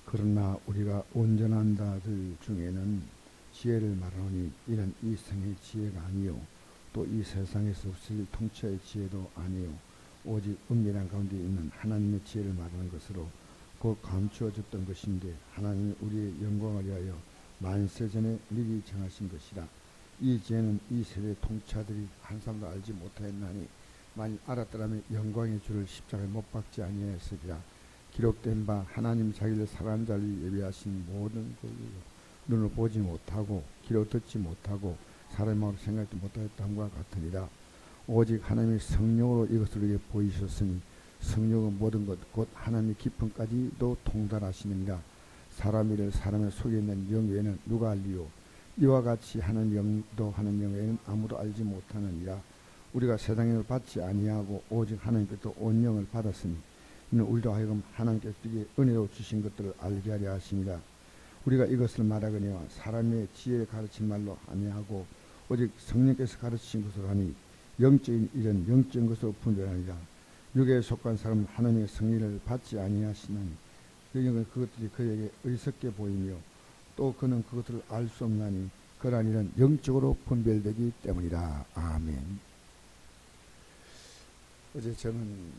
그러나 우리가 온전한 자들 중에는 지혜를 말하노니 이는 이 세상의 지혜가 아니요 또 이 세상에서 없을 통치의 지혜도 아니요 오직 은밀한 가운데 있는 하나님의 지혜를 말하는 것으로 곧 감추어졌던 것인데 하나님이 우리의 영광을 위하여 만세전에 미리 정하신 것이라. 이 지혜는 이 세대 통치자들이 한 사람도 알지 못하였나니 만일 알았더라면 영광의 주를 십자가에 못 박지 아니하였으리라. 기록된 바 하나님 자기를 사랑하는 자를 예비하신 모든 것을 눈을 보지 못하고 귀로 듣지 못하고 사람의 마음으로 생각지 못하였다함과 같으니라. 오직 하나님의 성령으로 이것을 우리에게 보이셨으니 성령은 모든 것 곧 하나님의 깊음까지도 통달하시느니라. 사람 일을 사람의 속에 있는 영 외에는 누가 알리요 이와 같이 하는 영도 하는 영 외에는 아무도 알지 못하느니라. 우리가 세상을 받지 아니하고 오직 하나님께서 온 영을 받았으니 이는 우리로 하여금 하나님께서 우리에게 은혜로 주신 것들을 알게 하려 하심이라. 우리가 이것을 말하거니와 사람의 지혜를 가르친 말로 아니하고 오직 성령께서 가르치신 것으로 하니 영적인 일은 영적인 것으로 분별하니라. 육에 속한 사람은 하나님의 성리를 받지 아니하시나니 영은 그것들이 그에게 어리석게 보이며 또 그는 그것들을 알 수 없나니 그러한 일은 영적으로 분별되기 때문이라. 아멘. 어제 저는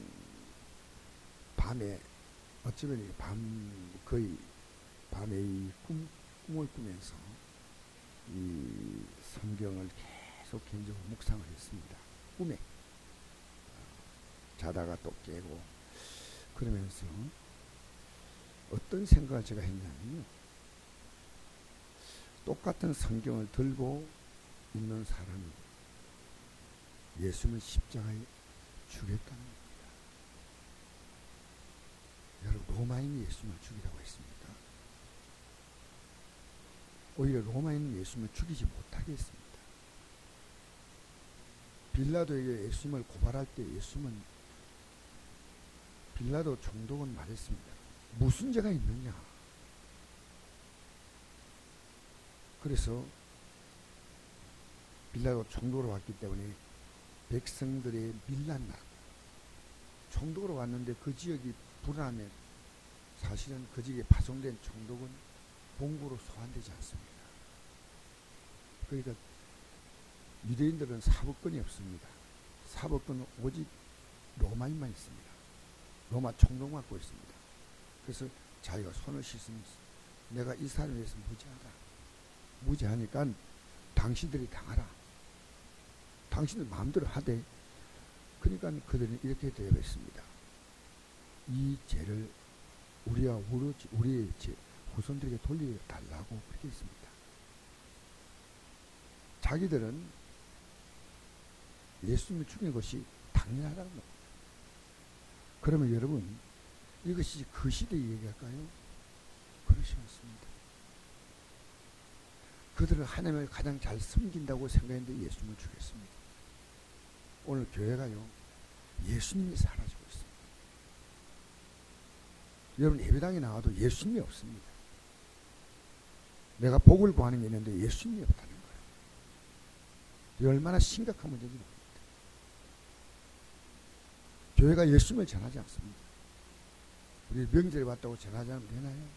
밤에 어쩌면 거의 밤에 이 꿈을 꾸면서 이 성경을 계속 개인적으로 묵상을 했습니다. 꿈에 자다가 또 깨고 그러면서 어떤 생각을 제가 했냐면요, 똑같은 성경을 들고 있는 사람이 예수님을 십자가에 죽였다는 겁니다. 여러분, 로마인이 예수님을 죽이라고 했습니까? 오히려 로마인은 예수님을 죽이지 못하게 했습니다. 빌라도에게 예수님을 고발할 때 예수님은 빌라도 총독은 말했습니다. 무슨 죄가 있느냐? 그래서 빌라도 총독으로 왔기 때문에 백성들의 밀란 나고 총독으로 왔는데 그 지역이 불안해 사실은 그 지역에 파송된 총독은 본국으로 소환되지 않습니다. 그러니까 유대인들은 사법권이 없습니다. 사법권은 오직 로마인만 있습니다. 로마 총독만 갖고 있습니다. 그래서 자기가 손을 씻으면서 내가 이 사람에 대해서 무죄하다. 무죄하니까 당신들이 당하라. 당신들 마음대로 하되. 그러니까 그들은 이렇게 대답했습니다. 이 죄를 우리와 우리의 후손들에게 돌려달라고 그렇게 했습니다. 자기들은 예수님을 죽인 것이 당연하다는 겁니다. 그러면 여러분, 이것이 그 시대의 얘기할까요? 그렇지 않습니다. 그들은 하나님을 가장 잘 섬긴다고 생각했는데 예수님을 죽였습니다. 오늘 교회가요, 예수님이 사라지고 있습니다. 여러분, 예배당에 나와도 예수님이 없습니다. 내가 복을 구하는 게 있는데 예수님이 없다는 거예요. 얼마나 심각한 문제인지 모릅니다. 교회가 예수님을 전하지 않습니다. 우리 명절에 왔다고 전하지 않으면 되나요?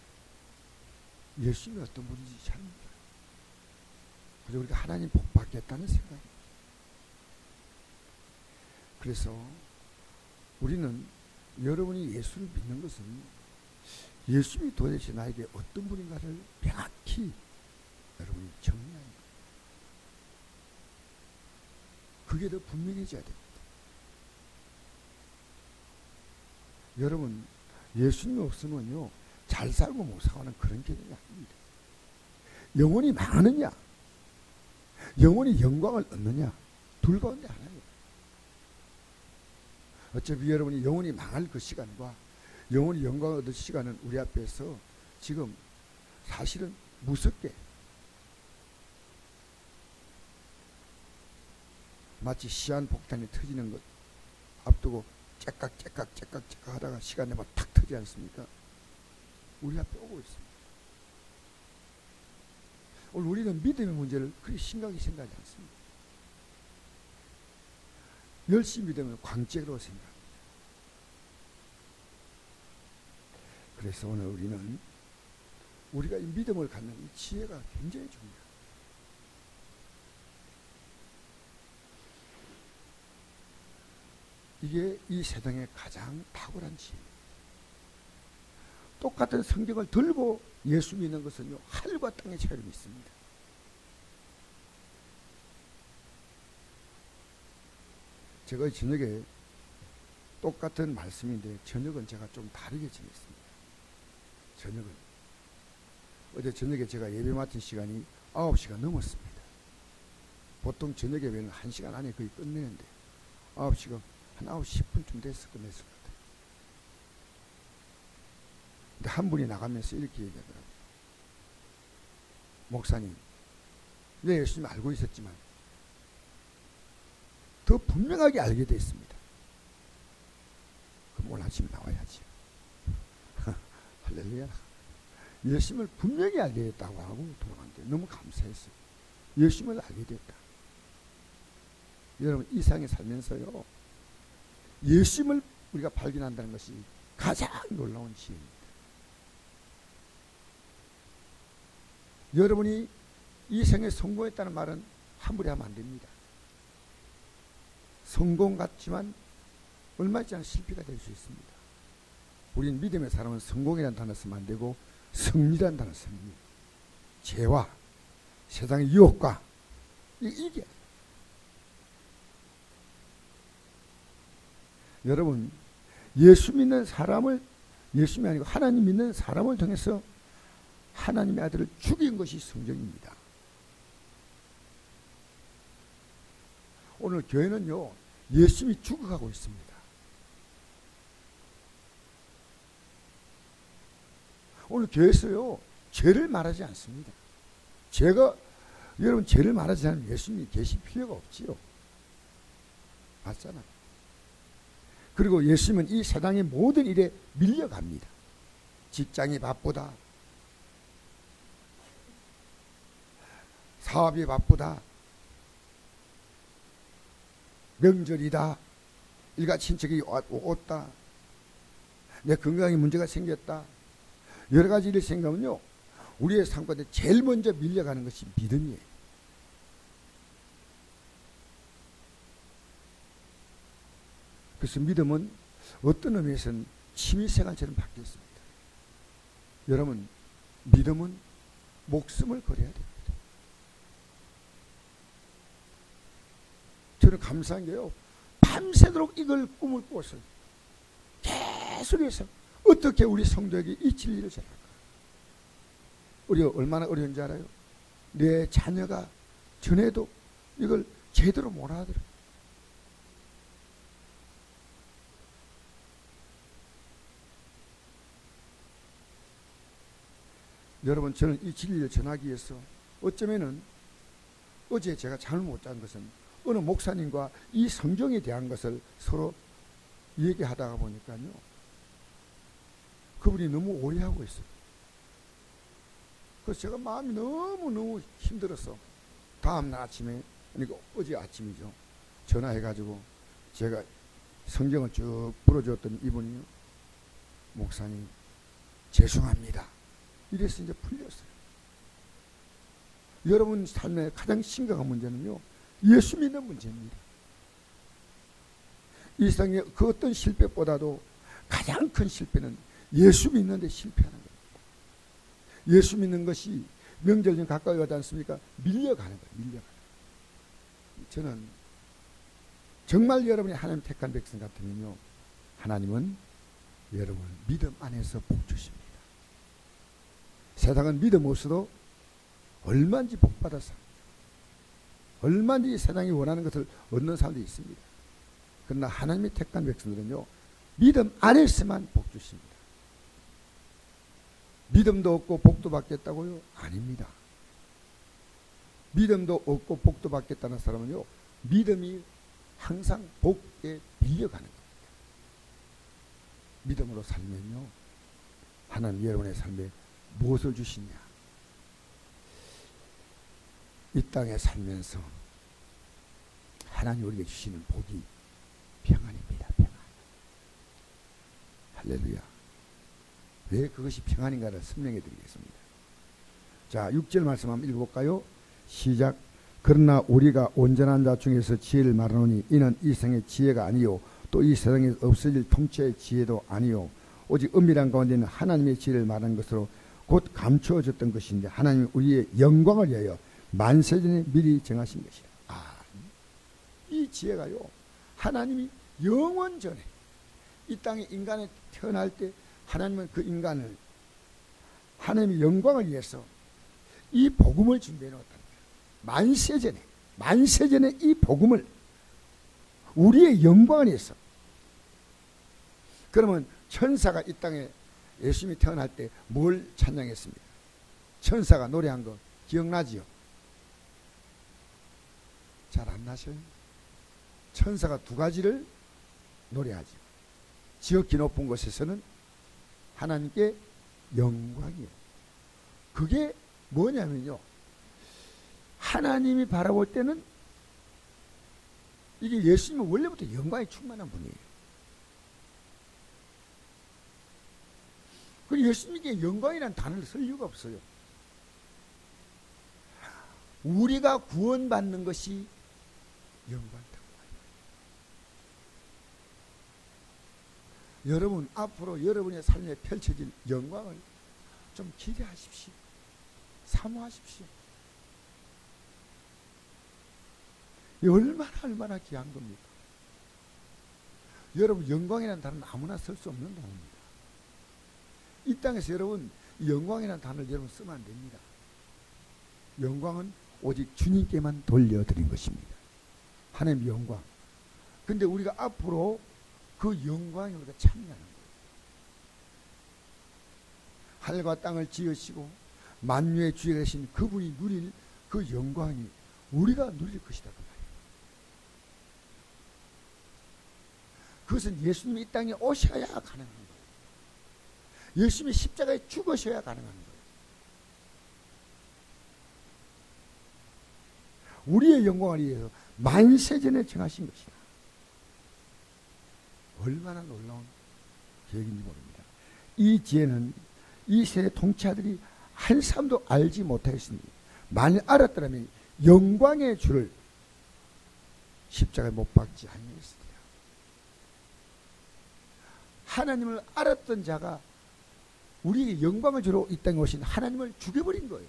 예수님이 어떤 분인지 잘 몰라요. 그래서 우리가 하나님 복 받겠다는 생각입니다. 그래서 우리는 여러분이 예수를 믿는 것은 예수님이 도대체 나에게 어떤 분인가를 명확히 여러분이 정리하는 거예요. 그게 더 분명해져야 됩니다. 여러분, 예수님이 없으면요, 잘 살고 못 사는 그런 개념이 아닙니다. 영혼이 망하느냐, 영혼이 영광을 얻느냐, 둘 가운데 하나예요. 어차피 여러분이 영혼이 망할 그 시간과 영혼이 영광을 얻을 시간은 우리 앞에서 지금 사실은 무섭게 마치 시한폭탄이 터지는 것 앞두고 째깍 하다가 시간 내면 탁 터지지 않습니까? 우리 앞에 오고 있습니다. 오늘 우리는 믿음의 문제를 그리 심각하게 생각하지 않습니다. 열심히 믿으면 광책으로 생각합니다. 그래서 오늘 우리는 우리가 이 믿음을 갖는 이 지혜가 굉장히 중요해요. 이게 이 세상의 가장 탁월한 지혜예요. 똑같은 성경을 들고 예수 믿는 것은요, 하늘과 땅의 차이를 믿습니다. 제가 저녁에 똑같은 말씀인데 저녁은 제가 좀 다르게 지냈습니다. 저녁은 어제 저녁에 제가 예배 맡은 시간이 9시가 넘었습니다. 보통 저녁 예배는 1시간 안에 거의 끝내는데 9시가 한 9시 10분쯤 돼서 끝냈을 것 같아요. 근데 한 분이 나가면서 이렇게 얘기하더라고요. 목사님, 내 예수님 알고 있었지만 더 분명하게 알게 됐습니다. 그럼 오늘 아침에 나와야지. 할렐루야. 예수님을 분명히 알게 됐다고 하고 돌아갔는데 너무 감사했어요. 예수님을 알게 됐다. 여러분, 이 세상에 살면서요, 예수님을 우리가 발견한다는 것이 가장 놀라운 지혜입니다. 여러분이 이 생에 성공했다는 말은 함부로 하면 안 됩니다. 성공 같지만 얼마 있지 않은 실패가 될 수 있습니다. 우린 믿음의 사람은 성공이라는 단어 쓰면 안 되고 승리라는 단어 씁니다. 죄와 세상의 유혹과 이게 여러분, 예수 믿는 사람을, 예수님이 아니고 하나님 믿는 사람을 통해서 하나님의 아들을 죽인 것이 성경입니다. 오늘 교회는요, 예수님이 죽어가고 있습니다. 오늘 교회에서요, 죄를 말하지 않습니다. 여러분, 죄를 말하지 않으면 예수님이 계실 필요가 없지요. 맞잖아요. 그리고 예수님은 이 세상의 모든 일에 밀려갑니다. 직장이 바쁘다, 사업이 바쁘다, 명절이다, 일가 친척이 왔다, 내 건강에 문제가 생겼다, 여러 가지 일이 생기면요, 우리의 삶 가운데 제일 먼저 밀려가는 것이 믿음이에요. 그래서 믿음은 어떤 의미에서는 취미생활처럼 바뀌었습니다. 여러분, 믿음은 목숨을 걸어야 됩니다. 저는 감사한 게요, 밤새도록 이걸 꿈을 꿨어요. 계속해서 어떻게 우리 성도에게 이 진리를 전할까? 우리가 얼마나 어려운지 알아요? 내 자녀가 전에도 이걸 제대로 못 알아들어요. 여러분, 저는 이 진리를 전하기 위해서 어쩌면은 어제 제가 잠을 못 잔 것은 어느 목사님과 이 성경에 대한 것을 서로 얘기하다가 보니까요, 그분이 너무 오해하고 있어요. 그래서 제가 마음이 너무너무 힘들어서 다음날 아침에, 그러니까 어제 아침이죠, 전화해가지고 제가 성경을 쭉 풀어줬더니 이분이 목사님 죄송합니다 이래서 이제 풀렸어요. 여러분 삶의 가장 심각한 문제는요, 예수 믿는 문제입니다. 이 세상의 그 어떤 실패보다도 가장 큰 실패는 예수 믿는 데 실패하는 겁니다. 예수 믿는 것이 명절이 가까이 가지 않습니까? 밀려가는 거예요. 밀려가는 거예요. 저는 정말 여러분이 하나님 택한 백성 같으면요, 하나님은 여러분 믿음 안에서 복 주십니다. 세상은 믿음 없어도 얼마든지 복받아서 얼마든지 세상이 원하는 것을 얻는 사람도 있습니다. 그러나 하나님이 택한 백성들은요, 믿음 안에서만 복 주십니다. 믿음도 없고 복도 받겠다고요? 아닙니다. 믿음도 없고 복도 받겠다는 사람은요, 믿음이 항상 복에 밀려가는 겁니다. 믿음으로 살면요, 하나님 여러분의 삶에 무엇을 주시냐? 이 땅에 살면서 하나님 우리에게 주시는 복이 평안입니다. 평안. 할렐루야. 왜 그것이 평안인가를 설명해 드리겠습니다. 자, 6절 말씀 한번 읽어볼까요? 시작. 그러나 우리가 온전한 자 중에서 지혜를 말하노니 이는 이 세상의 지혜가 아니요 또 이 세상에 없어질 통치의 지혜도 아니요 오직 은밀한 가운데는 하나님의 지혜를 말한 것으로 곧 감추어졌던 것인데 하나님이 우리의 영광을 위하여 만세전에 미리 정하신 것이라. 이 지혜가요, 하나님이 영원 전에 이 땅에 인간이 태어날 때 하나님은 그 인간을 하나님의 영광을 위해서 이 복음을 준비해 놓았다. 만세전에 이 복음을 우리의 영광을 위해서. 그러면 천사가 이 땅에 예수님이 태어날 때 뭘 찬양했습니까? 천사가 노래한 거 기억나지요? 잘 안 나셔요? 천사가 두 가지를 노래하죠. 지극히 높은 곳에서는 하나님께 영광이요. 그게 뭐냐면요, 하나님이 바라볼 때는 이게 예수님은 원래부터 영광이 충만한 분이에요. 그리고 예수님께 영광이라는 단어를 쓸 이유가 없어요. 우리가 구원받는 것이 영광이다. 여러분 앞으로 여러분의 삶에 펼쳐질 영광을 좀 기대하십시오. 사모하십시오. 얼마나 귀한 겁니까? 여러분 영광이라는 단어는 아무나 쓸 수 없는 단어입니다. 이 땅에서 여러분 영광이라는 단어를 여러분 쓰면 안 됩니다. 영광은 오직 주님께만 돌려드린 것입니다. 하나님의 영광. 근데 우리가 앞으로 그 영광에 우리가 참여하는 거예요. 하늘과 땅을 지으시고 만유의 주에 계신 그분이 누릴 그 영광이 우리가 누릴 것이다. 그 말이에요. 그것은 예수님이 이 땅에 오셔야 가능한 거예요. 예수님이 십자가에 죽으셔야 가능한 거예요. 우리의 영광을 위해서 만세전에 정하신 것이다. 얼마나 놀라운 계획인지 모릅니다. 이 지혜는 이 세대 통치자들이 한 사람도 알지 못하였습니다. 만일 알았더라면 영광의 주를 십자가에 못 박지 아니했으리라. 하나님을 알았던 자가 우리에게 영광을 주러 이 땅에 오신 하나님을 죽여버린 거예요.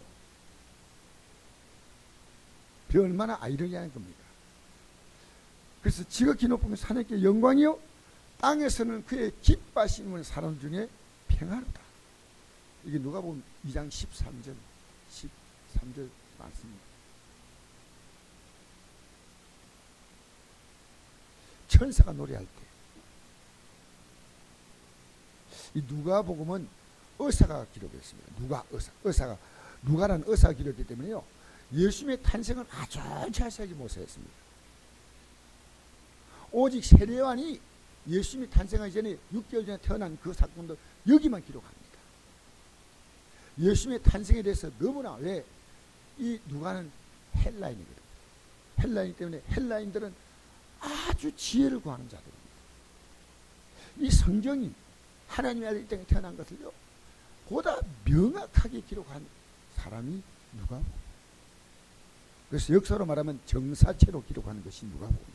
얼마나 아이러니한 겁니까? 그래서 지극히 높은 것은 하나님께 영광이요 땅에서는 그의 기뻐하시는 사람 중에 평화로다. 이게 누가복음 2장 13절 말씀입니다. 천사가 노래할 때 이 누가복음은 의사가 기록했습니다. 의사가 누가라는 의사가 기록했기 때문에요. 예수님의 탄생은 아주 자세하게 모사했습니다. 오직 세례요한이 예수님이 탄생하기 전에 6개월 전에 태어난 그 사건도 여기만 기록합니다. 예수님의 탄생에 대해서 너무나 왜 이 누가는 헬라인이거든요. 헬라인 때문에 헬라인들은 아주 지혜를 구하는 자들입니다. 이 성경이 하나님의 아들 이 땅에 태어난 것을요 보다 명확하게 기록한 사람이 누가복음. 그래서 역사로 말하면 정사체로 기록하는 것이 누가복음.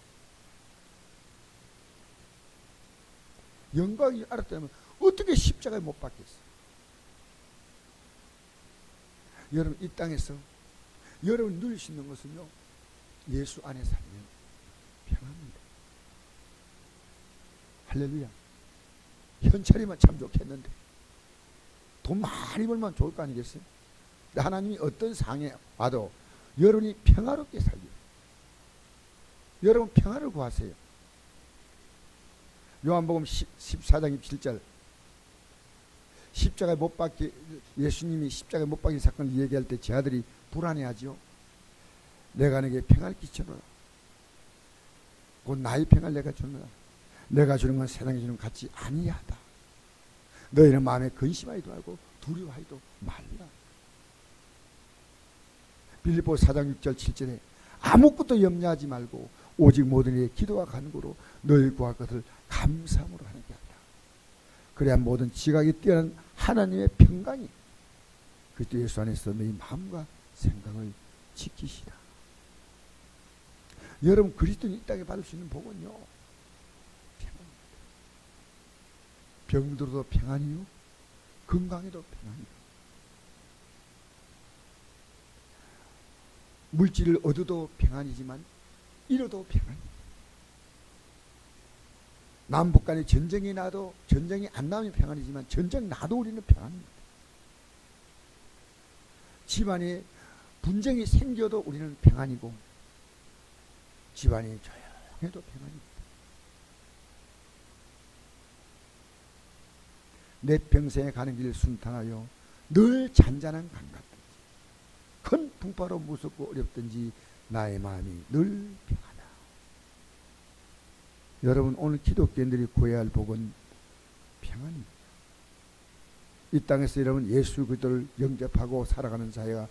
영광이 알았다면 어떻게 십자가에 못 박겠어요? 여러분 이 땅에서 여러분 누릴 수 있는 것은요 예수 안에 살면 평안합니다. 할렐루야. 현찰이면 참 좋겠는데 돈 많이 벌면 좋을 거 아니겠어요? 하나님이 어떤 상에 와도 여러분이 평화롭게 살기를. 여러분 평화를 구하세요. 요한복음 14장 27절 십자가에 못 박기 예수님이 십자가에 못 박힌 사건을 얘기할 때 제 아들이 불안해하죠. 내가 내게 평화를 끼쳐노라. 곧 나의 평화를 내가 주노라. 내가 주는 건 세상에 주는 것 같지 아니하다. 너희는 마음에 근심하지도 말고 두려워하지도 말라. 빌립보 4장 6절 7절에 아무것도 염려하지 말고 오직 모든 일에 기도와 간구로 너희 구할 것을 감사함으로 하는 게 아니라 그래야 모든 지각이 뛰어난 하나님의 평강이 그리스도 예수 안에서 너희 마음과 생각을 지키시라. 여러분, 그리스도인이 이 땅에 받을 수 있는 복은요, 평안입니다. 병들어도 평안이요, 건강해도 평안이요. 물질을 얻어도 평안이지만 잃어도 평안이에요. 남북 간에 전쟁이 나도, 전쟁이 안 나면 평안이지만 전쟁 나도 우리는 평안입니다. 집안에 분쟁이 생겨도 우리는 평안이고, 집안이 조용해도 평안입니다. 내 평생에 가는 길 순탄하여 늘 잔잔한 강 같든지, 큰 풍파로 무섭고 어렵든지 나의 마음이 늘 평하다. 여러분, 오늘 기독교인들이 구해야 할 복은 평안입니다. 이 땅에서 여러분 예수 그리스도를 영접하고 살아가는 사회가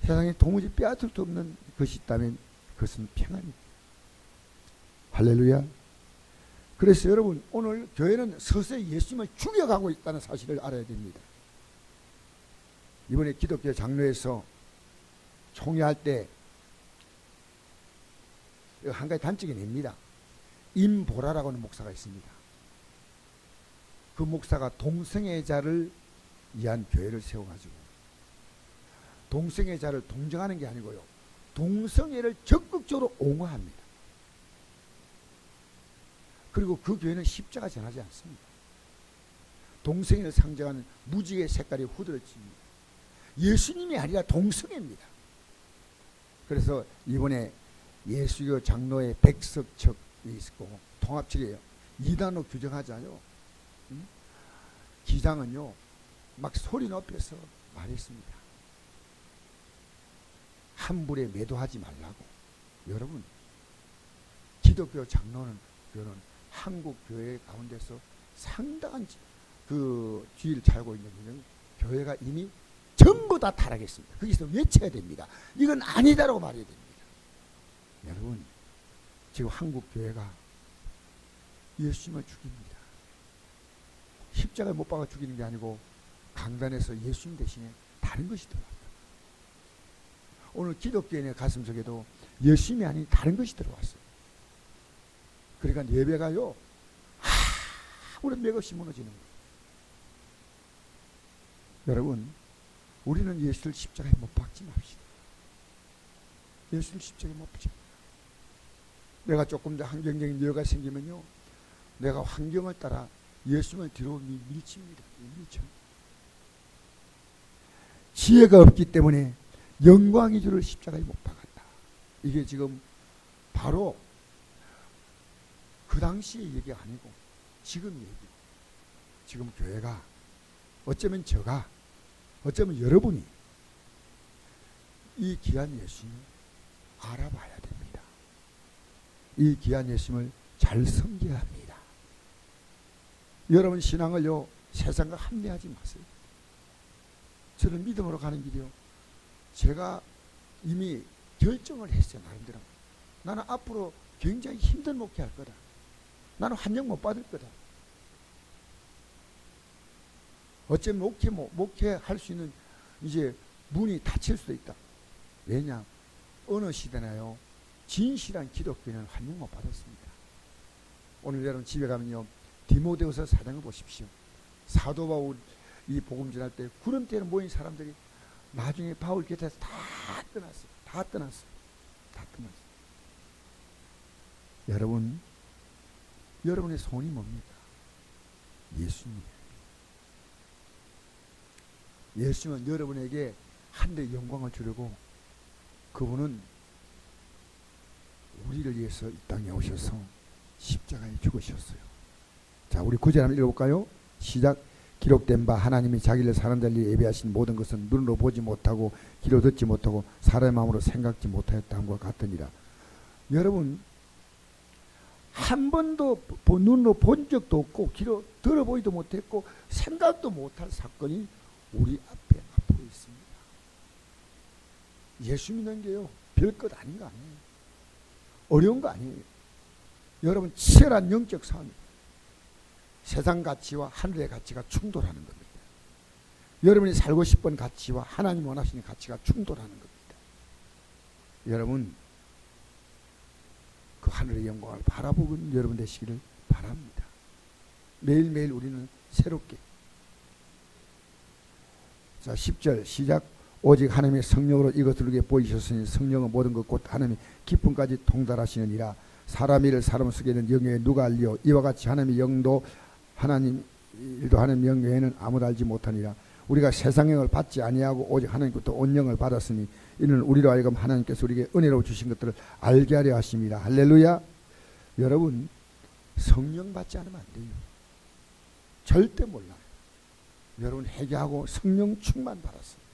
세상에 도무지 빼앗을 수 없는 것이 있다면 그것은 평안입니다. 할렐루야. 그래서 여러분, 오늘 교회는 서서히 예수님을 죽여가고 있다는 사실을 알아야 됩니다. 이번에 기독교 장로에서 총회할 때 한 가지 단적이 냅니다. 임보라라고 하는 목사가 있습니다. 그 목사가 동성애자를 위한 교회를 세워가지고, 동성애자를 동정하는 게 아니고요, 동성애를 적극적으로 옹호합니다. 그리고 그 교회는 십자가 전하지 않습니다. 동성애를 상징하는 무지개 색깔이 후드러집니다. 예수님이 아니라 동성애입니다. 그래서 이번에 예수교 장로의 백석척이 있고 통합측이에요. 이단으로 규정하자요. 기장은요, 막 소리 높여서 말했습니다. 함부에 매도하지 말라고. 여러분, 기독교 장로는 한국 교회 가운데서 상당한 그 주의를 차고 있는 교회가 이미 전부 다 타락했습니다. 거기서 외쳐야 됩니다. 이건 아니다라고 말해야 됩니다. 여러분, 지금 한국 교회가 예수님을 죽입니다. 십자가에 못 박아 죽이는 게 아니고 강단에서 예수님 대신에 다른 것이 들어왔다. 오늘 기독교인의 가슴속에도 예수님이 아닌 다른 것이 들어왔어요. 그러니까 예배가요, 아무런 맥없이 무너지는 거예요. 여러분, 우리는 예수를 십자가에 못 박지 맙시다. 예수를 십자가에 못 박지 맙시다. 내가 조금 더 환경적인 여유가 생기면요, 내가 환경을 따라 예수님을 뒤로 밀칩니다. 밀쳐. 지혜가 없기 때문에 영광의 주를 십자가에 못 박았다. 이게 지금 바로 그 당시의 얘기가 아니고 지금 얘기. 지금 교회가, 어쩌면 저가, 어쩌면 여러분이 이 귀한 예수님을 알아봐야 됩니다. 이 귀한 예수님을 잘 섬겨야 합니다. 여러분 신앙을요, 세상과 합리하지 마세요. 저는 믿음으로 가는 길이요, 제가 이미 결정을 했어요. 나름대로 나는 앞으로 굉장히 힘든 목회할 거다. 나는 환영 못 받을 거다. 어쩌면 목회할 수 있는 이제 문이 닫힐 수도 있다. 왜냐? 어느 시대나요, 진실한 기독교인은 환영 못 받았습니다. 오늘 여러분 집에 가면요, 디모데후서 4장을 보십시오. 사도 바울 이 복음 전할 때 구름대에 모인 사람들이 나중에 바울 곁에서 다 떠났어요. 다 떠났어요. 여러분, 여러분의 소원이 뭡니까? 예수님이에요. 예수님은 여러분에게 한데 영광을 주려고 그분은 우리를 위해서 이 땅에 오셔서 십자가에 죽으셨어요. 자, 우리 9절 한번 읽어볼까요? 시작. 기록된 바 하나님이 자기를 사람들이 예배하신 모든 것은 눈으로 보지 못하고 귀로 듣지 못하고 사람의 마음으로 생각지 못하였다함과 같으니라. 여러분, 한 번도 눈으로 본 적도 없고 귀로 들어보지도 못했고 생각도 못할 사건이 우리 앞으로 있습니다. 예수 믿는 게요, 별것 아닌 거 아니에요. 어려운 거 아니에요. 여러분, 치열한 영적 싸움입니다. 세상 가치와 하늘의 가치가 충돌하는 겁니다. 여러분이 살고 싶은 가치와 하나님 원하시는 가치가 충돌하는 겁니다. 여러분, 그 하늘의 영광을 바라보는 여러분 되시기를 바랍니다. 매일매일 우리는 새롭게. 자, 10절 시작. 오직 하나님의 성령으로 이것을 우리에게 보이셨으니 성령은 모든 것 곧 하나님의 기쁨까지 통달하시느니라. 사람 일을 사람 속에는 영에 누가 알리오. 이와 같이 하나님의 영도 하나님 일도 하나님의 영 외에는 아무도 알지 못하니라. 우리가 세상 영을 받지 아니하고 오직 하나님께로부터 온 영을 받았으니 이는 우리로 하여금 하나님께서 우리에게 은혜로 주신 것들을 알게 하려 하심이라. 할렐루야. 여러분, 성령 받지 않으면 안 돼요. 절대 몰라요. 여러분 회개하고 성령 충만 받았어요.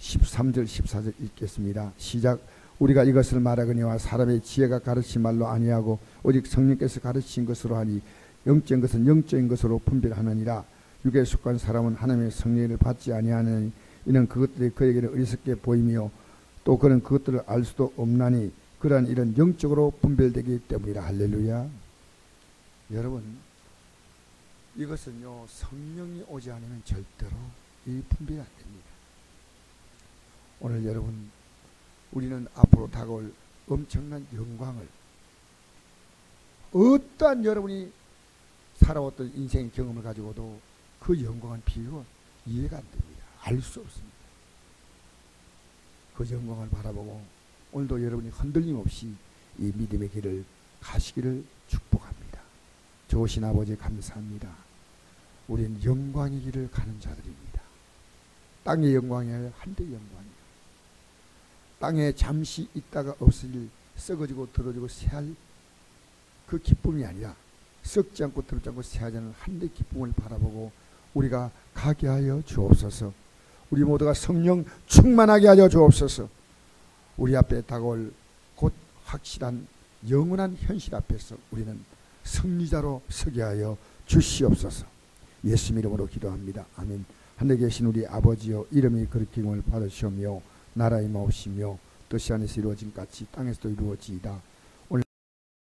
13절 14절 읽겠습니다. 시작. 우리가 이것을 말하거니와 사람의 지혜가 가르친 말로 아니하고 오직 성령께서 가르친 것으로 하니 영적인 것은 영적인 것으로 분별하느니라. 육에 속한 사람은 하나님의 성령을 받지 아니하느니 이는 그것들이 그에게는 어리석게 보이며 또 그는 그것들을 알 수도 없나니 그러한 일은 영적으로 분별되기 때문이라. 할렐루야. 여러분, 이것은요 성령이 오지 않으면 절대로 이 분별이 안 됩니다. 오늘 여러분, 우리는 앞으로 다가올 엄청난 영광을 어떠한 여러분이 살아왔던 인생의 경험을 가지고도 그 영광은 비교가 이해가 안 됩니다. 알 수 없습니다. 그 영광을 바라보고 오늘도 여러분이 흔들림 없이 이 믿음의 길을 가시기를 축복합니다. 좋으신 아버지 감사합니다. 우리는 영광의 길을 가는 자들입니다. 땅의 영광이 아니라 하늘의 영광이요. 땅에 잠시 있다가 없어질 썩어지고 더러지고 새할 그 기쁨이 아니라 썩지 않고 더럽지 않고 새하지 않은 하늘의 기쁨을 바라보고 우리가 가게 하여 주옵소서. 우리 모두가 성령 충만하게 하여 주옵소서. 우리 앞에 다가올 곧 확실한 영원한 현실 앞에서 우리는 승리자로 서게 하여 주시옵소서. 예수 이름으로 기도합니다. 아멘. 하늘에 계신 우리 아버지여, 이름이 거룩히 받으시오며 나라의 마옵시며 뜻이 하늘에서 이루어진 같이 땅에서도 이루어지이다.